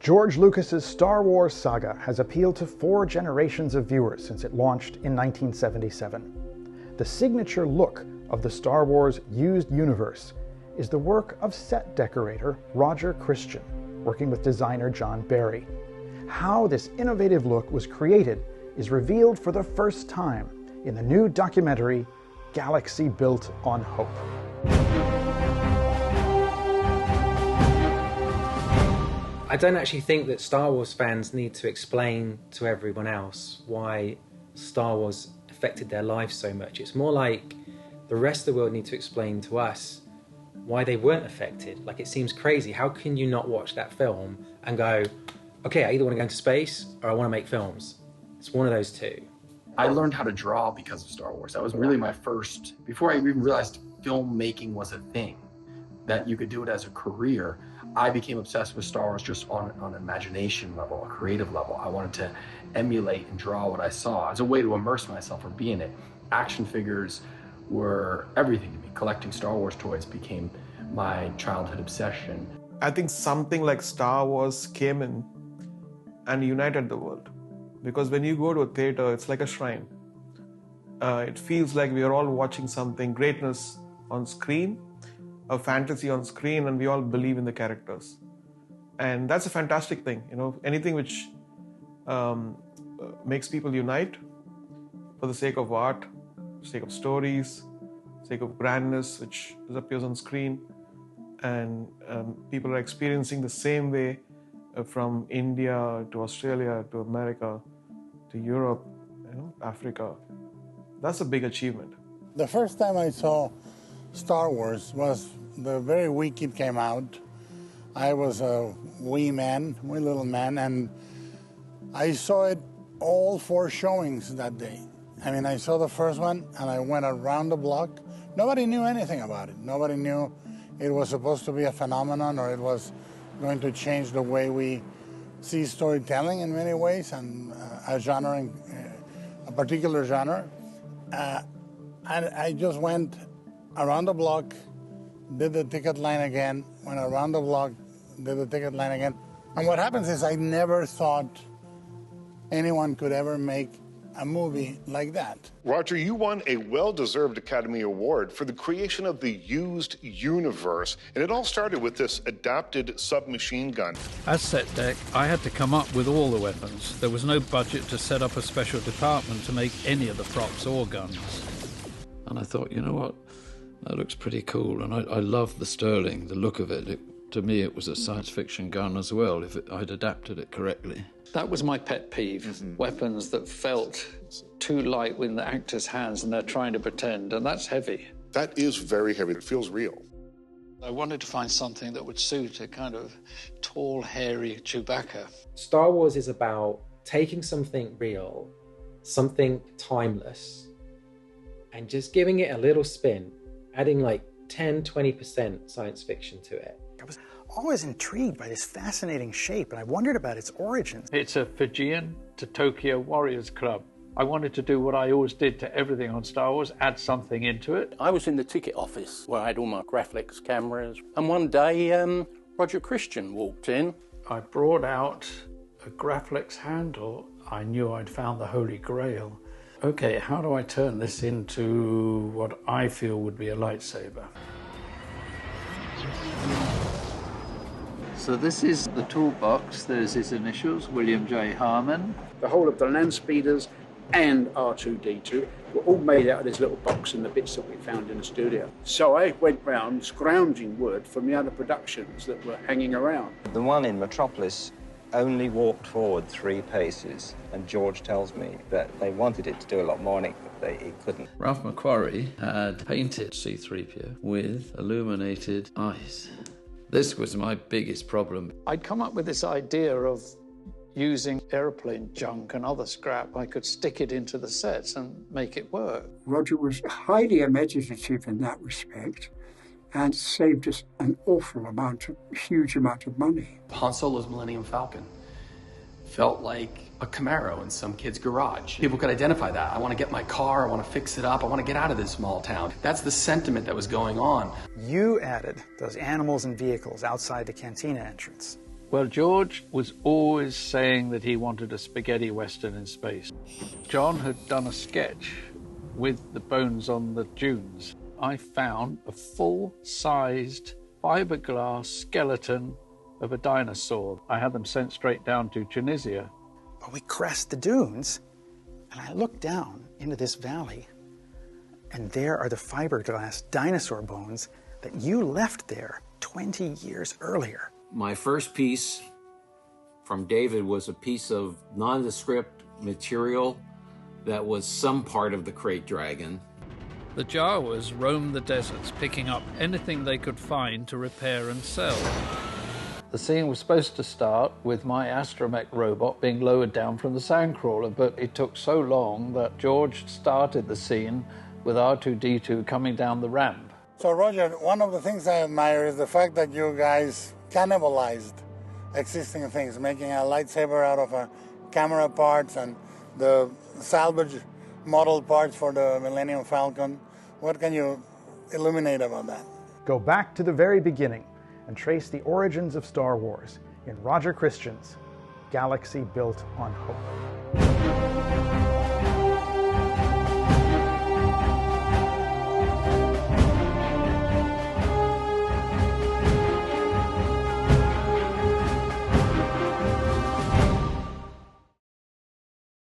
George Lucas's Star Wars saga has appealed to 4 generations of viewers since it launched in 1977. The signature look of the Star Wars used universe is the work of set decorator Roger Christian, working with designer John Barry. How this innovative look was created is revealed for the first time in the new documentary Galaxy Built on Hope. I don't actually think that Star Wars fans need to explain to everyone else why Star Wars affected their lives so much. It's more like the rest of the world need to explain to us why they weren't affected. Like, it seems crazy. How can you not watch that film and go, okay, I either want to go into space or I want to make films? It's one of those two. I learned how to draw because of Star Wars. That was really my first, before I even realized filmmaking was a thing, that you could do it as a career. I became obsessed with Star Wars just on an imagination level, a creative level. I wanted to emulate and draw what I saw as a way to immerse myself or be in it. Action figures were everything to me. Collecting Star Wars toys became my childhood obsession. I think something like Star Wars came in and united the world. Because when you go to a theater, it's like a shrine. It feels like we are all watching something, greatness on screen, a fantasy on screen, and we all believe in the characters. And that's a fantastic thing, you know, anything which makes people unite for the sake of art, sake of stories, sake of grandness, which appears on screen, and people are experiencing the same way from India to Australia to America to Europe, you know, Africa. That's a big achievement. The first time I saw Star Wars was the very week it came out. I was a wee little man, and I saw it all 4 showings that day. I mean, I saw the first one, and I went around the block. Nobody knew anything about it. Nobody knew it was supposed to be a phenomenon, or it was going to change the way we see storytelling in many ways, and a genre, a particular genre. And I just went around the block, did the ticket line again, went around the block, did the ticket line again. And what happens is I never thought anyone could ever make a movie like that. Roger, you won a well-deserved Academy Award for the creation of the used universe, and it all started with this adapted submachine gun. As set deck, I had to come up with all the weapons. There was no budget to set up a special department to make any of the props or guns. And I thought, you know what, that looks pretty cool, and I love the Sterling, the look of it. To me, it was a science fiction gun as well, if I'd adapted it correctly. That was my pet peeve, weapons that felt too light in the actor's hands and they're trying to pretend, and that's heavy. That is very heavy. It feels real. I wanted to find something that would suit a kind of tall, hairy Chewbacca. Star Wars is about taking something real, something timeless, and just giving it a little spin, adding like 10-20% science fiction to it. I was always intrigued by this fascinating shape, and I wondered about its origins. It's a Fijian to Tokyo Warriors Club. I wanted to do what I always did to everything on Star Wars, add something into it. I was in the ticket office where I had all my Graflex cameras, and one day Roger Christian walked in. I brought out a Graflex handle. I knew I'd found the Holy Grail. Okay, how do I turn this into what I feel would be a lightsaber? So this is the toolbox. There's his initials, William J. Harmon. The whole of the land speeders and R2-D2 were all made out of this little box and the bits that we found in the studio. So I went round scrounging wood from the other productions that were hanging around. The one in Metropolis only walked forward 3 paces, and George tells me that they wanted it to do a lot more, and it couldn't. Ralph McQuarrie had painted C-3PO with illuminated eyes. This was my biggest problem. I'd come up with this idea of using airplane junk and other scrap. I could stick it into the sets and make it work. Roger was highly imaginative in that respect and saved us an huge amount of money. Han Solo's Millennium Falcon felt like a Camaro in some kid's garage. People could identify that. I want to get my car, I want to fix it up, I want to get out of this small town. That's the sentiment that was going on. You added those animals and vehicles outside the cantina entrance. Well, George was always saying that he wanted a spaghetti western in space. John had done a sketch with the bones on the dunes. I found a full-sized fiberglass skeleton of a dinosaur. I had them sent straight down to Tunisia. But we crest the dunes, and I look down into this valley, and there are the fiberglass dinosaur bones that you left there 20 years earlier. My first piece from David was a piece of nondescript material that was some part of the crate dragon. The Jawas roamed the deserts, picking up anything they could find to repair and sell. The scene was supposed to start with my astromech robot being lowered down from the sandcrawler, but it took so long that George started the scene with R2-D2 coming down the ramp. So Roger, one of the things I admire is the fact that you guys cannibalized existing things, making a lightsaber out of camera parts and the salvage model parts for the Millennium Falcon. What can you illuminate about that? Go back to the very beginning and trace the origins of Star Wars in Roger Christian's Galaxy Built on Hope.